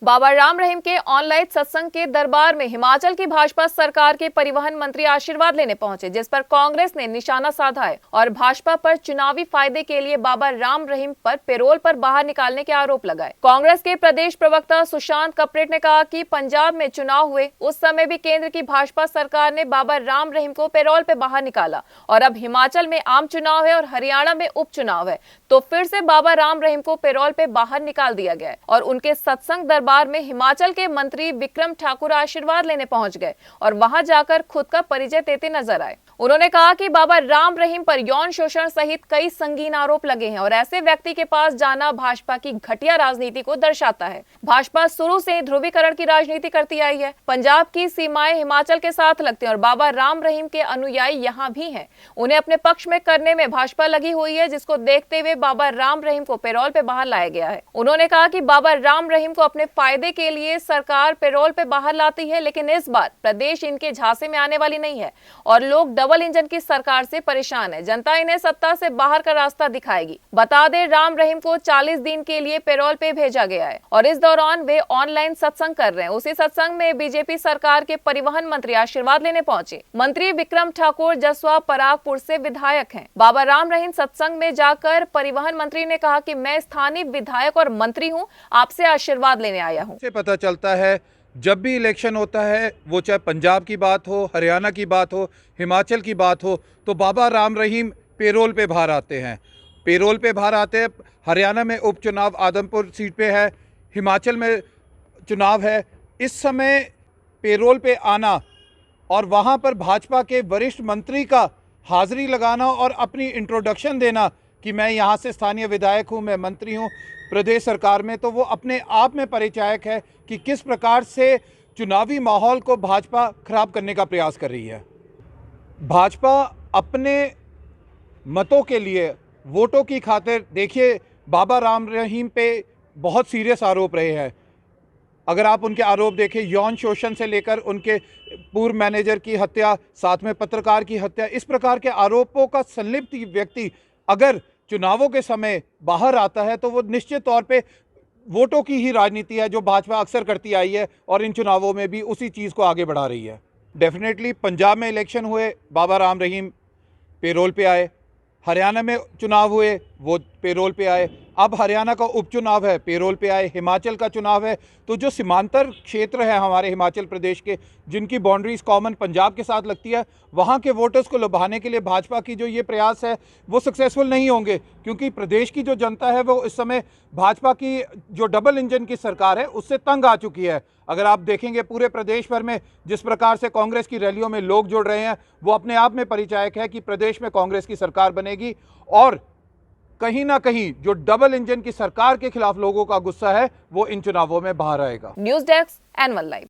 बाबा राम रहीम के ऑनलाइन सत्संग के दरबार में हिमाचल की भाजपा सरकार के परिवहन मंत्री आशीर्वाद लेने पहुंचे, जिस पर कांग्रेस ने निशाना साधा है और भाजपा पर चुनावी फायदे के लिए बाबा राम रहीम पर पैरोल पर बाहर निकालने के आरोप लगाए। कांग्रेस के प्रदेश प्रवक्ता सुशांत कपरेट ने कहा कि पंजाब में चुनाव हुए उस समय भी केंद्र की भाजपा सरकार ने बाबा राम रहीम को पैरोल पे बाहर निकाला और अब हिमाचल में आम चुनाव है और हरियाणा में उपचुनाव है, तो फिर से बाबा राम रहीम को पैरोल पे बाहर निकाल दिया गया और उनके सत्संग दरबार में हिमाचल के मंत्री विक्रम ठाकुर आशीर्वाद लेने पहुंच गए और वहां जाकर खुद का परिचय देते नजर आए। उन्होंने कहा कि बाबा राम रहीम पर यौन शोषण सहित कई संगीन आरोप लगे हैं और ऐसे व्यक्ति के पास जाना भाजपा की घटिया राजनीति को दर्शाता है। भाजपा शुरू से ध्रुवीकरण की राजनीति करती आई है। पंजाब की सीमाएं हिमाचल के साथ लगती हैं और बाबा राम रहीम के अनुयायी यहाँ भी हैं। उन्हें अपने पक्ष में करने में भाजपा लगी हुई है, जिसको देखते हुए बाबा राम रहीम को पैरोल पे बाहर लाया गया है। उन्होंने कहा कि बाबा राम रहीम को अपने फायदे के लिए सरकार पैरोल पे बाहर लाती है, लेकिन इस बार प्रदेश इनके झांसे में आने वाली नहीं है और लोग डबल इंजन की सरकार से परेशान है। जनता इन्हें सत्ता से बाहर का रास्ता दिखाएगी। बता दें, राम रहीम को 40 दिन के लिए पैरोल पे भेजा गया है और इस दौरान वे ऑनलाइन सत्संग कर रहे हैं। उसी सत्संग में बीजेपी सरकार के परिवहन मंत्री आशीर्वाद लेने पहुंचे। मंत्री विक्रम ठाकुर जसवा परागपुर से विधायक हैं। बाबा राम रहीम सत्संग में जाकर परिवहन मंत्री ने कहा कि मैं स्थानीय विधायक और मंत्री हूं, आपसे आशीर्वाद लेने आया हूं। से पता चलता है जब भी इलेक्शन होता है, वो चाहे पंजाब की बात हो, हरियाणा की बात हो, हिमाचल की बात हो, तो बाबा राम रहीम पेरोल पे बाहर आते हैं। पेरोल पे बाहर आते हैं। हरियाणा में उपचुनाव आदमपुर सीट पे है, हिमाचल में चुनाव है। इस समय पेरोल पे आना और वहाँ पर भाजपा के वरिष्ठ मंत्री का हाजिरी लगाना और अपनी इंट्रोडक्शन देना कि मैं यहाँ से स्थानीय विधायक हूँ, मैं मंत्री हूँ प्रदेश सरकार में, तो वो अपने आप में परिचायक है कि किस प्रकार से चुनावी माहौल को भाजपा खराब करने का प्रयास कर रही है। भाजपा अपने मतों के लिए, वोटों की खातिर, देखिए बाबा राम रहीम पे बहुत सीरियस आरोप रहे हैं। अगर आप उनके आरोप देखें, यौन शोषण से लेकर उनके पूर्व मैनेजर की हत्या, साथ में पत्रकार की हत्या, इस प्रकार के आरोपों का संलिप्त व्यक्ति अगर चुनावों के समय बाहर आता है तो वो निश्चित तौर पे वोटों की ही राजनीति है जो भाजपा अक्सर करती आई है और इन चुनावों में भी उसी चीज़ को आगे बढ़ा रही है। डेफिनेटली पंजाब में इलेक्शन हुए, बाबा राम रहीम पेरोल पे आए। हरियाणा में चुनाव हुए, वो पेरोल पे आए। अब हरियाणा का उपचुनाव है, पेरोल पे आए। हिमाचल का चुनाव है, तो जो सीमांतर क्षेत्र है हमारे हिमाचल प्रदेश के, जिनकी बाउंड्रीज कॉमन पंजाब के साथ लगती है, वहाँ के वोटर्स को लुभाने के लिए भाजपा की जो ये प्रयास है वो सक्सेसफुल नहीं होंगे, क्योंकि प्रदेश की जो जनता है वो इस समय भाजपा की जो डबल इंजन की सरकार है उससे तंग आ चुकी है। अगर आप देखेंगे पूरे प्रदेश भर में जिस प्रकार से कांग्रेस की रैलियों में लोग जुड़ रहे हैं, वो अपने आप में परिचायक है कि प्रदेश में कांग्रेस की सरकार बनेगी और कहीं ना कहीं जो डबल इंजन की सरकार के खिलाफ लोगों का गुस्सा है वो इन चुनावों में बाहर आएगा। News desk, N1 live.